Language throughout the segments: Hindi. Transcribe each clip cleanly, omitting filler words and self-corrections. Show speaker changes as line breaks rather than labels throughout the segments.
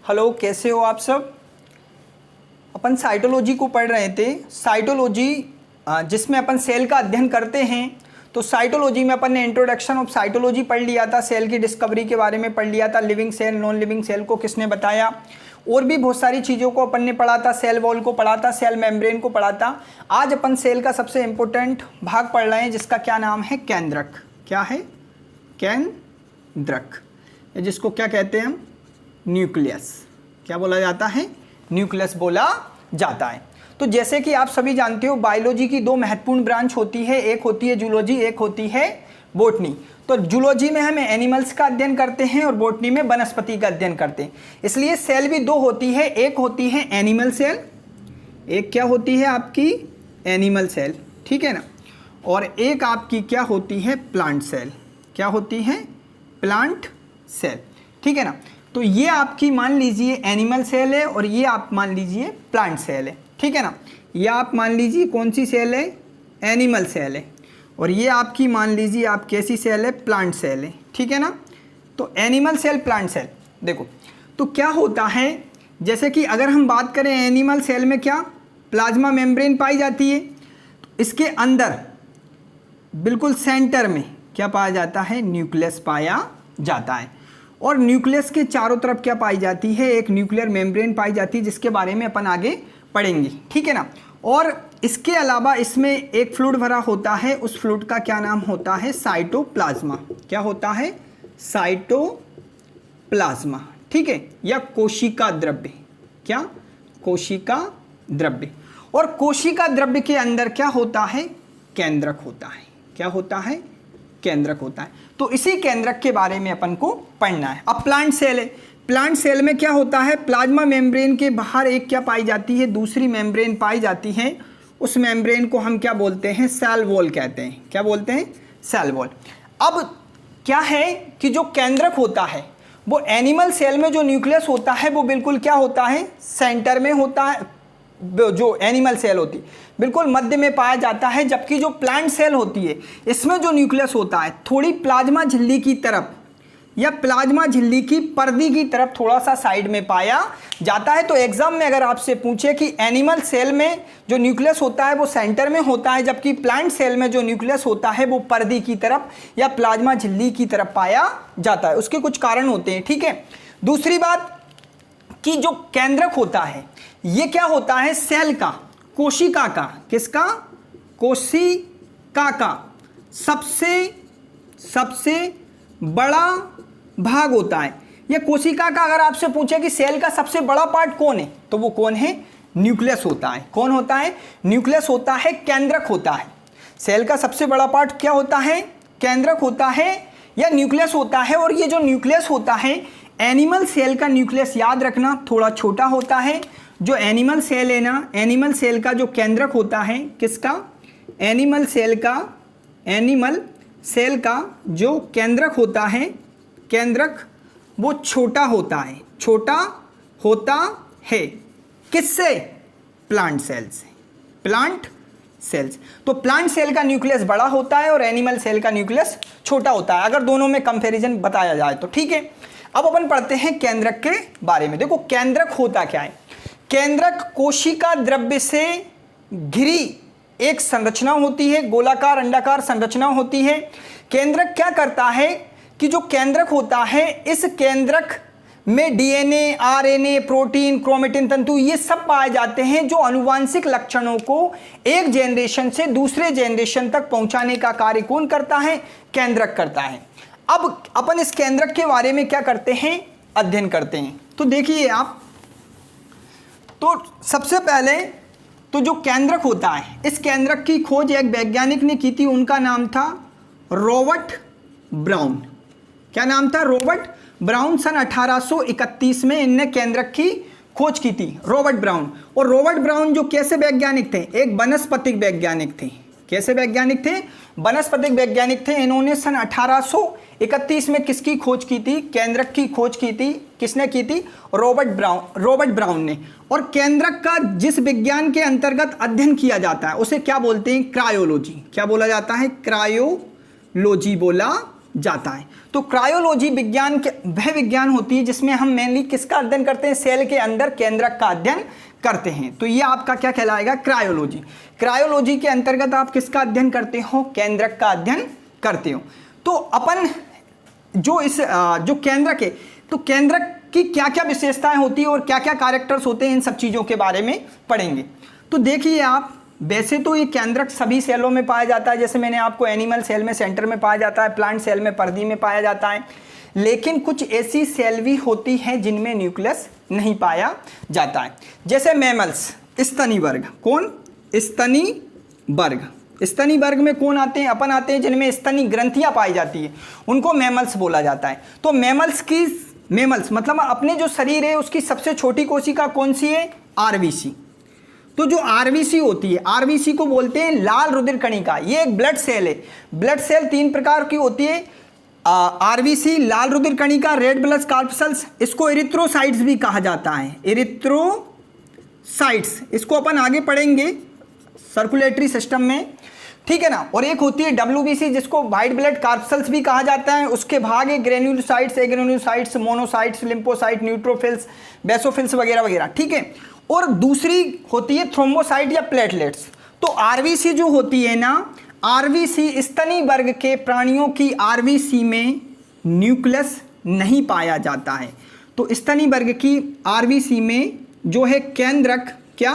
हेलो, कैसे हो आप सब। अपन साइटोलॉजी को पढ़ रहे थे। साइटोलॉजी जिसमें अपन सेल का अध्ययन करते हैं। तो साइटोलॉजी में अपन ने इंट्रोडक्शन ऑफ साइटोलॉजी पढ़ लिया था, सेल की डिस्कवरी के बारे में पढ़ लिया था, living cell non living cell को किसने बताया, और भी बहुत सारी चीज़ों को अपन ने पढ़ा था। सेल वॉल को पढ़ा था, सेल मेम्ब्रेन को पढ़ा था। आज अपन सेल का सबसे इम्पोर्टेंट भाग पढ़ रहे हैं जिसका क्या नाम है, केंद्रक। क्या है? केंद्रक, जिसको क्या कहते हैं हम, न्यूक्लियस। क्या बोला जाता है? न्यूक्लियस बोला जाता है। तो जैसे कि आप सभी जानते हो, बायोलॉजी की दो महत्वपूर्ण ब्रांच होती है, एक होती है जूलॉजी, एक होती है बॉटनी। तो जूलॉजी में हम एनिमल्स का अध्ययन करते हैं और बॉटनी में वनस्पति का अध्ययन करते हैं। इसलिए सेल भी दो होती है, एक होती है एनिमल सेल, एक क्या होती है आपकी, एनिमल सेल, ठीक है ना, और एक आपकी क्या होती है, प्लांट सेल। क्या होती है? प्लांट सेल, ठीक है ना। तो ये आपकी मान लीजिए एनिमल सेल है और ये आप मान लीजिए प्लांट सेल है, ठीक है ना। ये आप मान लीजिए कौन सी सेल है, एनिमल सेल है, और ये आपकी मान लीजिए आप कैसी सेल है, प्लांट सेल है, ठीक है ना। तो एनिमल सेल, प्लांट सेल, देखो तो क्या होता है, जैसे कि अगर हम बात करें एनिमल सेल में क्या प्लाज्मा मेम्ब्रेन पाई जाती है, तो इसके अंदर बिल्कुल सेंटर में क्या पाया जाता है, न्यूक्लियस पाया जाता है, और न्यूक्लियस के चारों तरफ क्या पाई जाती है, एक न्यूक्लियर मेम्ब्रेन पाई जाती है, जिसके बारे में अपन आगे पढ़ेंगे, ठीक है ना। और इसके अलावा इसमें एक फ्लूइड भरा होता है, उस फ्लूइड का क्या नाम होता है, साइटोप्लाज्मा। क्या होता है? साइटोप्लाज्मा, ठीक है, या कोशिका द्रव्य। क्या? कोशिका द्रव्य। और कोशिका द्रव्य के अंदर क्या होता है, केंद्रक होता है। क्या होता है? केंद्रक होता है। तो इसी केंद्रक के बारे में अपन को पढ़ना है। अब प्लांट सेल है, प्लांट सेल में क्या होता है, प्लाज्मा मेम्ब्रेन के बाहर एक क्या पाई जाती है, दूसरी मेम्ब्रेन पाई जाती है। उस मेम्ब्रेन को हम क्या बोलते हैं, सेल वॉल कहते हैं। क्या बोलते हैं? Cell wall. अब क्या है कि जो केंद्रक होता है वो एनिमल सेल में जो न्यूक्लियस होता है वो बिल्कुल क्या होता है, सेंटर में होता है। जो एनिमल सेल होती है बिल्कुल मध्य में पाया जाता है, जबकि जो प्लांट सेल होती है इसमें जो न्यूक्लियस होता है थोड़ी प्लाज्मा झिल्ली की तरफ या प्लाज्मा झिल्ली की पर्दी की तरफ थोड़ा सा साइड में पाया जाता है। तो एग्जाम में अगर आपसे पूछे कि एनिमल सेल में जो न्यूक्लियस होता है वो सेंटर में होता है, जबकि प्लांट सेल में जो न्यूक्लियस होता है वो पर्दी की तरफ या प्लाज्मा झिल्ली की तरफ पाया जाता है। उसके कुछ कारण होते हैं, ठीक है। दूसरी बात कि जो केंद्रक होता है ये क्या होता है, सेल का, कोशिका का, किसका, कोशिका का सबसे बड़ा भाग होता है। यह कोशिका का अगर आपसे पूछे कि सेल का सबसे बड़ा पार्ट कौन है, तो वो कौन है, न्यूक्लियस होता है। कौन होता है? न्यूक्लियस होता है, केंद्रक होता है। सेल का सबसे बड़ा पार्ट क्या होता है, केंद्रक होता है या न्यूक्लियस होता है। और ये जो न्यूक्लियस होता है, एनिमल सेल का न्यूक्लियस याद रखना थोड़ा छोटा होता है। जो एनिमल सेल है ना, एनिमल सेल का जो केंद्रक होता है, किसका, एनिमल सेल का जो केंद्रक होता है, केंद्रक वो छोटा होता है, छोटा होता है। किससे? प्लांट सेल से, प्लांट सेल्स। तो प्लांट सेल का न्यूक्लियस बड़ा होता है और एनिमल सेल का न्यूक्लियस छोटा होता है, अगर दोनों में कंपैरिजन बताया जाए तो, ठीक है। अब अपन पढ़ते हैं केंद्रक के बारे में। देखो केंद्रक होता क्या है, केंद्रक कोशिका द्रव्य से घिरी एक संरचना होती है, गोलाकार अंडाकार संरचना होती है। केंद्रक क्या करता है कि जो केंद्रक होता है, इस केंद्रक में डीएनए, आरएनए, प्रोटीन, क्रोमेटिन तंतु ये सब पाए जाते हैं, जो आनुवांशिक लक्षणों को एक जनरेशन से दूसरे जनरेशन तक पहुंचाने का कार्य कौन करता है, केंद्रक करता है। अब अपन इस केंद्रक के बारे में क्या करते हैं, अध्ययन करते हैं। तो देखिए आप, तो सबसे पहले तो जो केंद्रक होता है, इस केंद्रक की खोज एक वैज्ञानिक ने की थी, उनका नाम था रॉबर्ट ब्राउन। क्या नाम था? Robert brown. सन 1831 में इनने केंद्रक की खोज की थी, रॉबर्ट ब्राउन। और रॉबर्ट ब्राउन जो कैसे वैज्ञानिक थे, एक वनस्पतिक वैज्ञानिक थे। कैसे वैज्ञानिक थे? वनस्पतिक वैज्ञानिक थे। इन्होंने सन 1831 में किसकी खोज की थी, केंद्रक की खोज की थी। किसने की थी? रॉबर्ट ब्राउन ने। और केंद्रक का जिस विज्ञान के अंतर्गत अध्ययन किया जाता है उसे क्या बोलते हैं, क्रायोलॉजी। क्या बोला जाता है? क्रायोलॉजी बोला जाता है। तो क्रायोलॉजी विज्ञान के वह विज्ञान होती है जिसमें हम मेनली किसका अध्ययन करते हैं, सेल के अंदर केंद्रक का अध्ययन करते हैं। तो ये आपका क्या कहलाएगा, क्रायोलॉजी। क्रायोलॉजी के अंतर्गत आप किसका अध्ययन करते हो, केंद्रक का अध्ययन करते हो। तो अपन जो केंद्रक है, तो केंद्रक की क्या क्या विशेषताएं होती है और क्या क्या कैरेक्टर्स होते हैं, इन सब चीज़ों के बारे में पढ़ेंगे। तो देखिए आप, वैसे तो ये केंद्रक सभी सेलों में पाया जाता है, जैसे मैंने आपको एनिमल सेल में सेंटर में पाया जाता है, प्लांट सेल में परिधि में पाया जाता है, लेकिन कुछ ऐसी सेल भी होती हैं जिनमें न्यूक्लियस नहीं पाया जाता है। जैसे मैमल्स, स्तनी वर्ग। कौन, स्तनी वर्ग। स्तनी वर्ग में कौन आते हैं, अपन आते हैं जिनमें स्तनी ग्रंथियां पाई जाती है, उनको मैमल्स बोला जाता है। तो मैमल्स मतलब अपने जो शरीर है उसकी सबसे छोटी कोशिका कौन सी है, आरबीसी। तो जो आरबीसी होती है, आरबीसी को बोलते हैं लाल रुधिर कणिका। ये एक ब्लड सेल है। ब्लड सेल 3 प्रकार की होती है, आरबीसी, लाल रुधिर कणिका, रेड ब्लड कॉर्पस्कल्स। इसको एरिथ्रोसाइट्स भी कहा जाता है, एरिथ्रोसाइट्स। इसको अपन आगे पढ़ेंगे सर्कुलेटरी सिस्टम में, ठीक है ना। और एक होती है डब्ल्यूबीसी, जिसको वाइट ब्लड कॉर्पस्कल्स भी कहा जाता है। उसके भाग है granulocytes, एग्रेन्युलोसाइट्स, monocytes, lymphocyte, neutrophils, basophils वगैरह वगैरह, ठीक है। और दूसरी होती है थ्रोम्बोसाइट या प्लेटलेट्स। तो आरबीसी जो होती है ना, आरबीसी, स्तनी वर्ग के प्राणियों की आरबीसी में न्यूक्लियस नहीं पाया जाता है। तो स्तनी वर्ग की आरबीसी में जो है केंद्रक, क्या,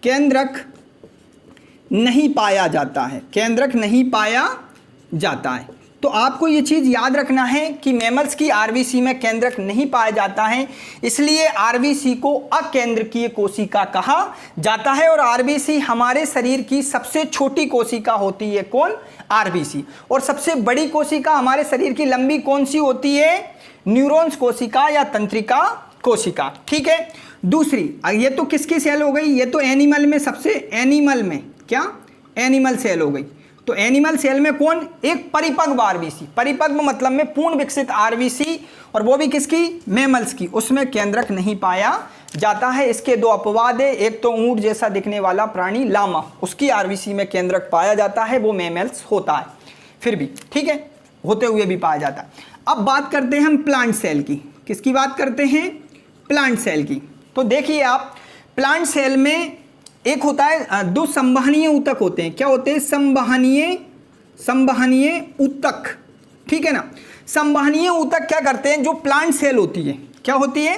केंद्रक नहीं पाया जाता है, केंद्रक नहीं पाया जाता है। तो आपको ये चीज़ याद रखना है कि मैमल्स की आरबीसी में केंद्रक नहीं पाया जाता है, इसलिए आरबीसी को अकेंद्रकीय कोशिका कहा जाता है। और आरबीसी हमारे शरीर की सबसे छोटी कोशिका होती है, कौन, आरबीसी। और सबसे बड़ी कोशिका हमारे शरीर की लंबी कौन सी होती है, न्यूरॉन्स कोशिका या तंत्रिका कोशिका, ठीक है। दूसरी, ये तो किसकी सेल हो गई, ये तो एनिमल में सबसे, एनिमल में क्या, एनिमल सेल हो गई। तो एनिमल सेल में कौन, एक परिपक्व आरबीसी, परिपक्व मतलब में पूर्ण विकसित आरबीसी, और वो भी किसकी, मैमल्स की, उसमें केंद्रक नहीं पाया जाता है। इसके 2 अपवाद है, एक तो ऊंट जैसा दिखने वाला प्राणी लामा, उसकी आरबीसी में केंद्रक पाया जाता है, वो मैमल्स होता है फिर भी, ठीक है, होते हुए भी पाया जाता है। अब बात करते हैं हम प्लांट सेल की। किसकी बात करते हैं, प्लांट सेल की। तो देखिए आप, प्लांट सेल में एक होता है, 2 संवहनीय ऊतक होते हैं। क्या होते हैं, संवहनीय ऊतक, ठीक है ना। संवहनीय ऊतक क्या करते हैं, जो प्लांट सेल होती है, क्या होती है,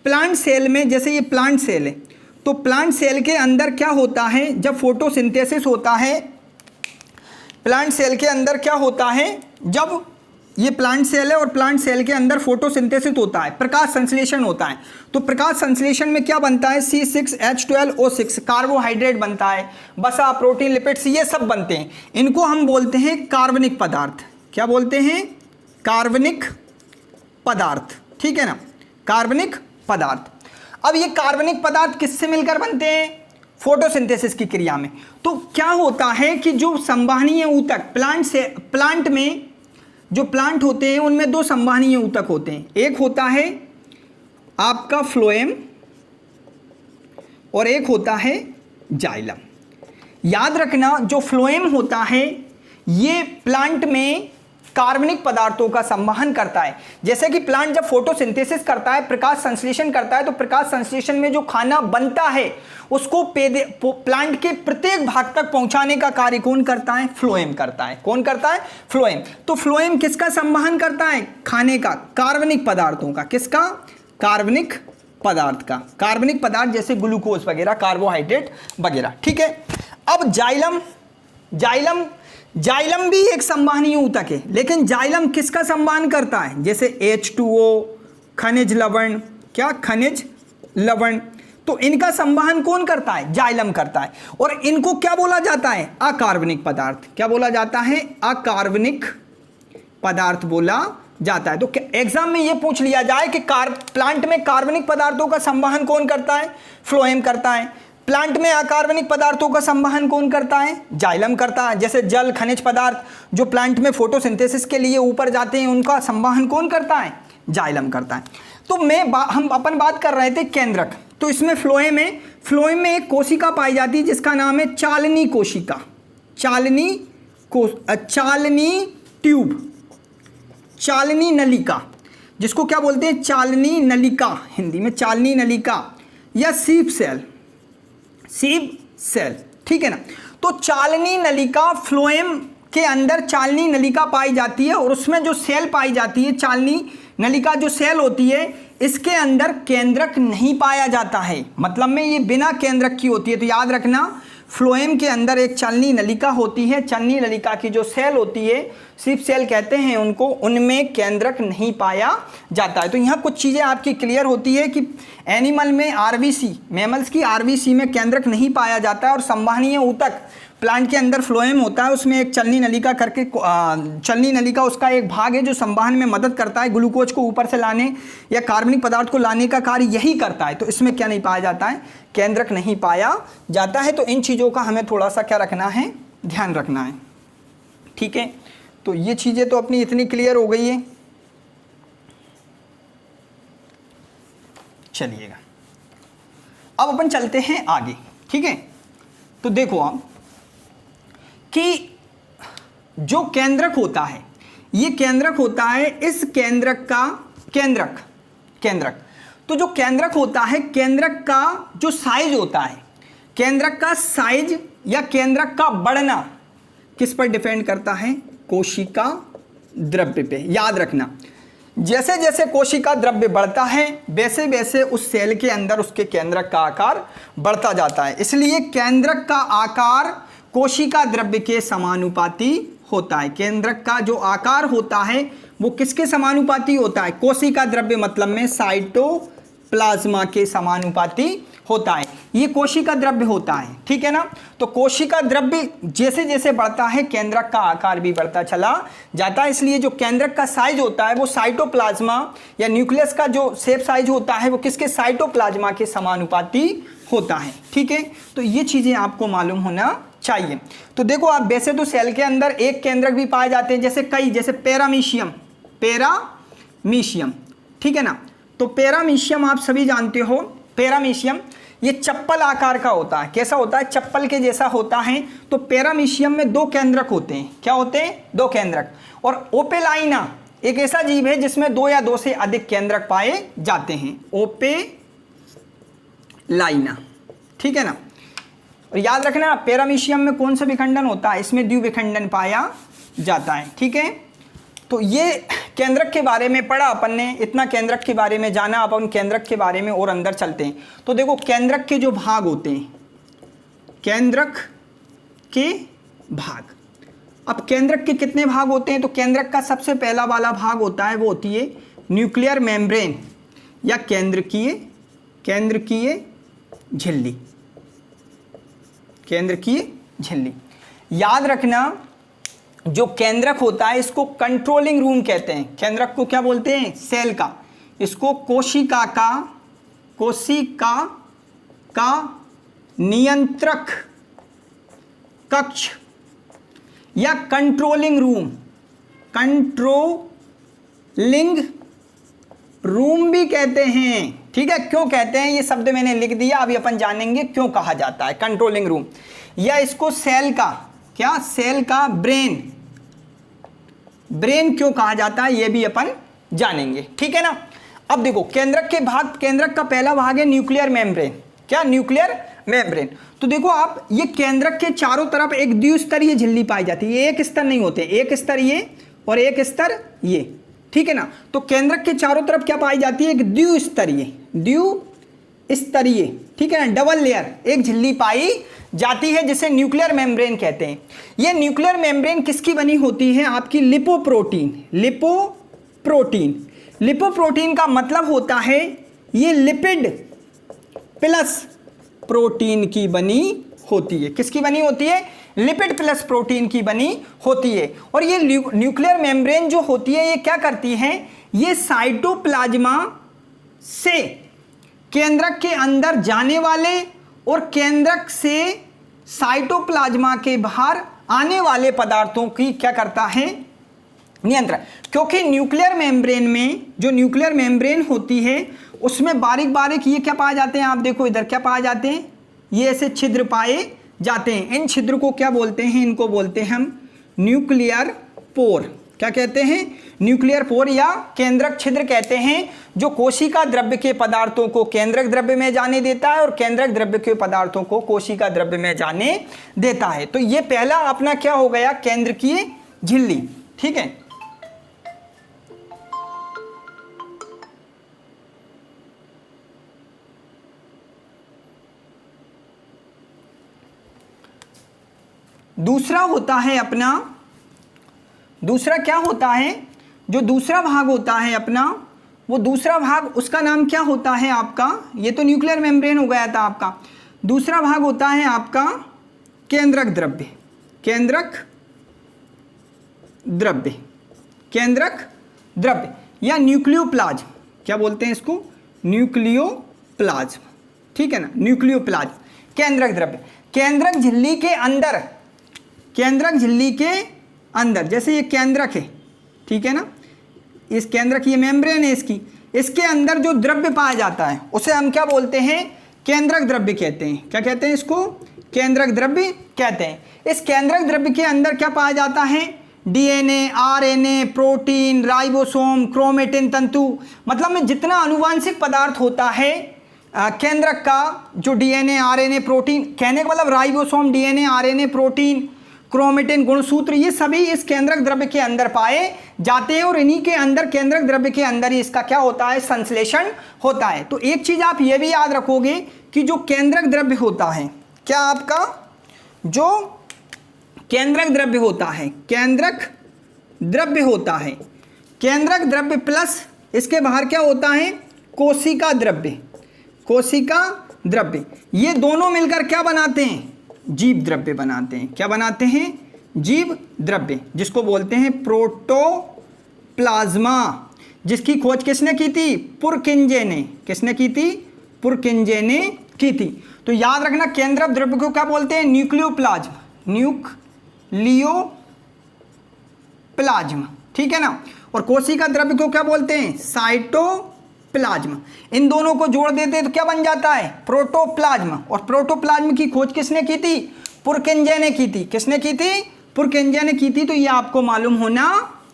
प्लांट सेल में, जैसे ये प्लांट सेल है, तो प्लांट सेल के अंदर क्या होता है, जब फोटोसिंथेसिस होता है, प्लांट सेल के अंदर क्या होता है, जब ये प्लांट सेल है और प्लांट सेल के अंदर फोटोसिंथेसिस होता है, प्रकाश संश्लेषण होता है। तो प्रकाश संश्लेषण में क्या बनता है, C6H12O6 कार्बोहाइड्रेट बनता है, वसा, प्रोटीन, लिपिड्स, ये सब बनते हैं। इनको हम बोलते हैं कार्बनिक पदार्थ। क्या बोलते हैं, कार्बनिक पदार्थ, ठीक है ना, कार्बनिक पदार्थ। अब ये कार्बनिक पदार्थ किससे मिलकर बनते हैं, फोटोसिंथेसिस की क्रिया में। तो क्या होता है कि जो संवहनीय ऊतक प्लांट में जो प्लांट होते हैं उनमें 2 संवहनीय ऊतक होते हैं। एक होता है आपका फ्लोएम और एक होता है जाइलम। याद रखना, जो फ्लोएम होता है ये प्लांट में कार्बनिक पदार्थों का संवहन करता है। जैसे कि प्लांट जब फोटोसिंथेसिस करता है, प्रकाश संश्लेषण करता है, तो प्रकाश संश्लेषण में जो खाना बनता है उसको प्लांट के प्रत्येक भाग तक पहुंचाने का कार्य कौन करता है, फ्लोएम करता है। कौन करता है, फ्लोएम। तो फ्लोएम किसका संवहन करता है, खाने का, कार्बनिक पदार्थों का। किसका, कार्बनिक पदार्थ का। कार्बनिक पदार्थ जैसे ग्लूकोज वगैरह, कार्बोहाइड्रेट वगैरह, ठीक है। अब जाइलम भी एक संवहनीय ऊतक है, लेकिन जाइलम किसका संवहन करता है, जैसे H2O, खनिज लवण, क्या, खनिज लवण। तो इनका संवहन कौन करता है, जाइलम करता है। और इनको क्या बोला जाता है, अकार्बनिक पदार्थ। क्या बोला जाता है, अकार्बनिक पदार्थ बोला जाता है। तो एग्जाम में ये पूछ लिया जाए कि प्लांट में कार्बनिक पदार्थों का संवहन कौन करता है, फ्लोएम करता है। प्लांट में अकार्बनिक पदार्थों का संवहन कौन करता है, जाइलम करता है। जैसे जल, खनिज पदार्थ जो प्लांट में फोटोसिंथेसिस के लिए ऊपर जाते हैं, उनका संवहन कौन करता है, जाइलम करता है। तो हम अपन बात कर रहे थे केंद्रक। तो इसमें फ्लोएम है, फ्लोएम में एक कोशिका पाई जाती है जिसका नाम है चालनी कोशिका, चालनी ट्यूब, चालनी नलिका, जिसको क्या बोलते हैं, चालनी नलिका, हिंदी में चालनी नलिका, या सीप सेल, सीप सेल, ठीक है ना। तो चालनी नलिका, फ्लोएम के अंदर चालनी नलिका पाई जाती है और उसमें जो सेल पाई जाती है, चालनी नलिका जो सेल होती है, इसके अंदर केंद्रक नहीं पाया जाता है, मतलब में ये बिना केंद्रक की होती है। तो याद रखना, फ्लोएम के अंदर एक चालनी नलिका होती है, चालनी नलिका की जो सेल होती है, सिप सेल कहते हैं उनको, उनमें केंद्रक नहीं पाया जाता है। तो यहाँ कुछ चीज़ें आपकी क्लियर होती है कि एनिमल में आरबीसी, मैमल्स की आरबीसी में केंद्रक नहीं पाया जाता है, और संवहनीय ऊतक प्लांट के अंदर फ्लोएम होता है, उसमें एक चलनी नलिका करके, चलनी नलिका उसका एक भाग है जो संवहन में मदद करता है, ग्लूकोज को ऊपर से लाने या कार्बनिक पदार्थ को लाने का कार्य यही करता है। तो इसमें क्या नहीं पाया जाता है, केंद्रक नहीं पाया जाता है। तो इन चीज़ों का हमें थोड़ा सा क्या रखना है, ध्यान रखना है, ठीक है। तो ये चीज़ें तो अपनी इतनी क्लियर हो गई है। चलिएगा अब अपन चलते हैं आगे, ठीक है। तो देखो आप कि जो केंद्रक होता है, ये केंद्रक होता है, इस केंद्रक का केंद्रक, तो जो केंद्रक होता है, केंद्रक का जो साइज होता है, केंद्रक का साइज या केंद्रक का बढ़ना किस पर डिपेंड करता है, कोशिका द्रव्य पे। याद रखना, जैसे जैसे कोशिका द्रव्य बढ़ता है वैसे वैसे उस सेल के अंदर उसके केंद्रक का आकार बढ़ता जाता है। इसलिए केंद्रक का आकार कोशिका द्रव्य के समानुपाती होता है। केंद्रक का जो आकार होता है वो किसके समानुपाती होता है, कोशिका द्रव्य मतलब में साइटोप्लाज्मा के समानुपाती होता है। ये कोशिका द्रव्य होता है, ठीक है ना। तो कोशिका द्रव्य जैसे जैसे बढ़ता है केंद्रक का आकार भी बढ़ता चला जाता है। इसलिए जो केंद्रक का साइज होता है वो साइटोप्लाज्मा या न्यूक्लियस का जो शेप साइज होता है वो किसके, साइटोप्लाज्मा के समानुपाती होता है, ठीक है। तो ये चीज़ें आपको मालूम होना चाहिए। तो देखो आप, वैसे तो सेल के अंदर एक केंद्रक भी पाए जाते हैं, जैसे कई, जैसे पैरामीशियम, ठीक है ना। तो पैरामीशियम आप सभी जानते हो, पैरामीशियम ये चप्पल आकार का होता है। कैसा होता है, चप्पल के जैसा होता है। तो पैरामीशियम में दो केंद्रक होते हैं। क्या होते हैं, दो केंद्रक। और ओपेलाइना एक ऐसा जीव है जिसमें दो या दो से अधिक केंद्रक पाए जाते हैं, ओपेलाइना, ठीक है ना। और याद रखना, पैरामीशियम में कौन सा विखंडन होता है, इसमें द्विविखंडन पाया जाता है, ठीक है। तो ये केंद्रक के बारे में पढ़ा अपन ने, इतना केंद्रक के बारे में जाना। अब अपन केंद्रक के बारे में और अंदर चलते हैं। तो देखो केंद्रक के जो भाग होते हैं, केंद्रक के भाग, अब केंद्रक के कितने भाग होते हैं, तो केंद्रक का सबसे पहला वाला भाग होता है वो होती है न्यूक्लियर मेम्ब्रेन या केंद्रकीय झिल्ली, केंद्रकीय झिल्ली। याद रखना, जो केंद्रक होता है इसको कंट्रोलिंग रूम कहते हैं। केंद्रक को क्या बोलते हैं, सेल का, इसको कोशिका का नियंत्रक कक्ष या कंट्रोलिंग रूम भी कहते हैं, ठीक है। क्यों कहते हैं, ये शब्द मैंने लिख दिया, अभी अपन जानेंगे क्यों कहा जाता है कंट्रोलिंग रूम। या इसको सेल का क्या, सेल का ब्रेन क्यों कहा जाता है, ये भी अपन जानेंगे, ठीक है ना। अब देखो केंद्रक के भाग, केंद्रक का पहला भाग है न्यूक्लियर मेम्ब्रेन। क्या, न्यूक्लियर मेम्ब्रेन। तो देखो आप, ये केंद्रक के चारों तरफ एक द्विस्तरीय झिल्ली पाई जाती है। ये एक स्तर नहीं होते, एक स्तर ये और एक स्तर ये, ठीक है ना। तो केंद्रक के चारों तरफ क्या पाई जाती है, एक द्विस्तरीय, ठीक है ना, डबल लेयर एक झिल्ली पाई जाती है जिसे न्यूक्लियर मेम्ब्रेन कहते हैं। ये न्यूक्लियर मेम्ब्रेन किसकी बनी होती है, आपकी लिपोप्रोटीन का मतलब होता है ये लिपिड प्लस प्रोटीन की बनी होती है। किसकी बनी होती है, लिपिड प्लस प्रोटीन की बनी होती है। और ये न्यूक्लियर मेम्ब्रेन जो होती है ये क्या करती है, ये साइटोप्लाज्मा से केंद्रक के अंदर जाने वाले और केंद्रक से साइटोप्लाज्मा के बाहर आने वाले पदार्थों की क्या करता है, नियंत्रण। क्योंकि न्यूक्लियर मेम्ब्रेन में, जो न्यूक्लियर मेम्ब्रेन होती है उसमें बारीक बारीक ये क्या पाए जाते हैं, आप देखो इधर क्या पाए जाते हैं, ये ऐसे छिद्र पाए जाते हैं। इन छिद्र को क्या बोलते हैं, इनको बोलते हैं हम न्यूक्लियर पोर। क्या कहते हैं? न्यूक्लियर पोर या केंद्रक छिद्र कहते हैं, जो कोशिका द्रव्य के पदार्थों को केंद्रक द्रव्य में जाने देता है और केंद्रक द्रव्य के पदार्थों को कोशिका द्रव्य में जाने देता है। तो ये पहला अपना क्या हो गया? केंद्रकीय झिल्ली। ठीक है, दूसरा होता है अपना, दूसरा क्या होता है? जो दूसरा भाग होता है अपना, वो दूसरा भाग उसका नाम क्या होता है आपका? ये तो न्यूक्लियर मेम्ब्रेन हो गया था आपका। दूसरा भाग होता है आपका केंद्रक द्रव्य। केंद्रक द्रव्य, केंद्रक द्रव्य या न्यूक्लियोप्लाज्म, क्या बोलते हैं इसको? न्यूक्लियोप्लाज्म। ठीक है ना, न्यूक्लियोप्लाज्म, केंद्रक द्रव्य। केंद्रक झिल्ली के अंदर, केंद्रक झिल्ली के अंदर, जैसे ये केंद्रक है, ठीक है ना, इस केंद्रक, ये मेम्ब्रेन है इसकी, इसके अंदर जो द्रव्य पाया जाता है उसे हम क्या बोलते हैं? केंद्रक द्रव्य कहते हैं। क्या कहते हैं इसको? केंद्रक द्रव्य कहते हैं। इस केंद्रक द्रव्य के अंदर क्या पाया जाता है? DNA, RNA, protein, ribosome, chromatin तंतु, मतलब में जितना आनुवांशिक पदार्थ होता है केंद्रक का, जो डीएनए, आरएनए, प्रोटीन, कहने का मतलब ribosome, DNA, RNA, protein, chromatin, गुणसूत्र, ये सभी इस केंद्रक द्रव्य के अंदर पाए जाते हैं और इन्हीं के अंदर, केंद्रक द्रव्य के अंदर ही इसका क्या होता है? संश्लेषण होता है। तो एक चीज आप ये भी याद रखोगे कि जो केंद्रक द्रव्य होता है, क्या आपका जो केंद्रक द्रव्य होता है, केंद्रक द्रव्य होता है, केंद्रक द्रव्य प्लस इसके बाहर क्या होता है? कोशिका द्रव्य। कोशिका द्रव्य, ये दोनों मिलकर क्या बनाते हैं? जीव द्रव्य बनाते हैं। क्या बनाते हैं? जीव द्रव्य, जिसको बोलते हैं प्रोटोप्लाज्मा, जिसकी खोज किसने की थी? पुरकिंजे ने। किसने की थी? पुरकिंजे ने की थी। तो याद रखना, केंद्रक द्रव्य को क्या बोलते हैं? Nucleoplasm, nucleoplasm. ठीक है ना, और कोशिका द्रव्य को क्या बोलते हैं? साइटोप्लाज्म। इन दोनों को जोड़ देते तो क्या बन जाता है? प्रोटोप्लाज्म। और प्रोटोप्लाज्म की खोज किसने की थी? पुरकिंजे ने की थी। किसने की थी? पुरकिंजे ने की थी। तो ये आपको मालूम होना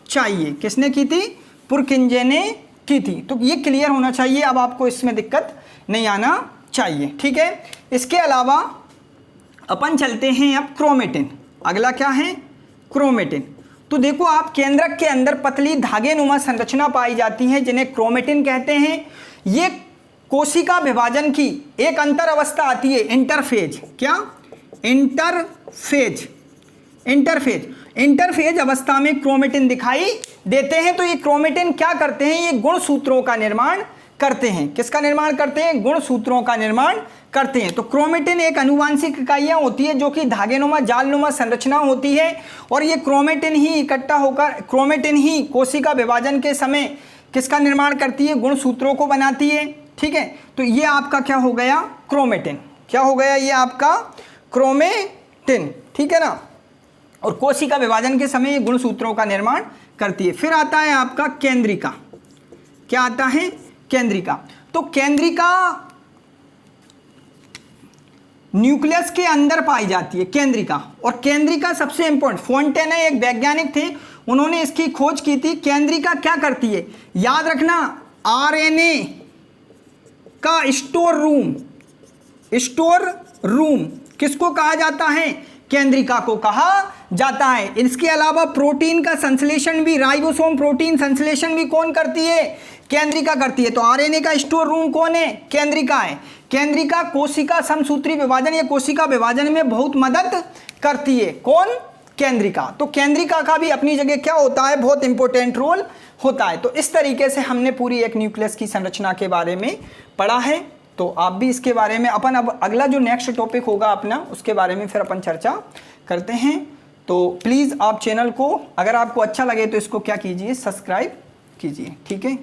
चाहिए, किसने की थी? पुरकिंजे ने की थी। तो ये क्लियर होना चाहिए, अब आपको इसमें दिक्कत नहीं आना चाहिए। ठीक है, इसके अलावा अपन चलते हैं अब क्रोमेटिन। अगला क्या है? क्रोमेटिन। तो देखो आप, केंद्रक के अंदर पतली धागे नुमा संरचना पाई जाती है जिन्हें क्रोमेटिन कहते हैं। ये कोशिका विभाजन की एक अंतर अवस्था आती है, इंटरफेज। क्या? इंटरफेज। इंटरफेज, इंटरफेज अवस्था में क्रोमेटिन दिखाई देते हैं। तो ये क्रोमेटिन क्या करते हैं? ये गुणसूत्रों का निर्माण करते हैं। किसका निर्माण करते हैं? गुणसूत्रों का निर्माण करते हैं। तो क्रोमेटिन एक आनुवांशिक इकाइयाँ होती है जो कि धागेनुमा जालनुमा संरचना होती है, और ये क्रोमेटिन ही इकट्ठा होकर, क्रोमेटिन ही कोशिका विभाजन के समय किसका निर्माण करती है? गुणसूत्रों को बनाती है। ठीक है, तो ये आपका क्या हो गया? क्रोमेटिन। क्या हो गया? ये आपका क्रोमेटिन। ठीक है ना, और कोशिका विभाजन के समय ये गुणसूत्रों का निर्माण करती है। फिर आता है आपका केंद्रिका। क्या आता है? केंद्रिका। तो केंद्रिका न्यूक्लियस के अंदर पाई जाती है, केंद्रिका। और केंद्रिका सबसे इंपॉर्टेंट, फोंटेना एक वैज्ञानिक थे, उन्होंने इसकी खोज की थी। केंद्रिका क्या करती है? याद रखना, आरएनए का स्टोर रूम। स्टोर रूम किसको कहा जाता है? केंद्रिका को कहा जाता है। इसके अलावा प्रोटीन का संश्लेषण भी, राइबोसोम प्रोटीन संश्लेषण भी कौन करती है? केंद्रिका करती है। तो आरएनए का स्टोर रूम कौन है? केंद्रिका है। केंद्रिका कोशिका समसूत्री विभाजन या कोशिका विभाजन में बहुत मदद करती है। कौन? केंद्रिका। तो केंद्रिका का भी अपनी जगह क्या होता है? बहुत इंपॉर्टेंट रोल होता है। तो इस तरीके से हमने पूरी एक न्यूक्लियस की संरचना के बारे में पढ़ा है। तो आप भी इसके बारे में, अपन अब अगला जो नेक्स्ट टॉपिक होगा अपना, उसके बारे में फिर अपन चर्चा करते हैं। तो प्लीज़ आप चैनल को, अगर आपको अच्छा लगे तो इसको क्या कीजिए? सब्सक्राइब कीजिए। ठीक है।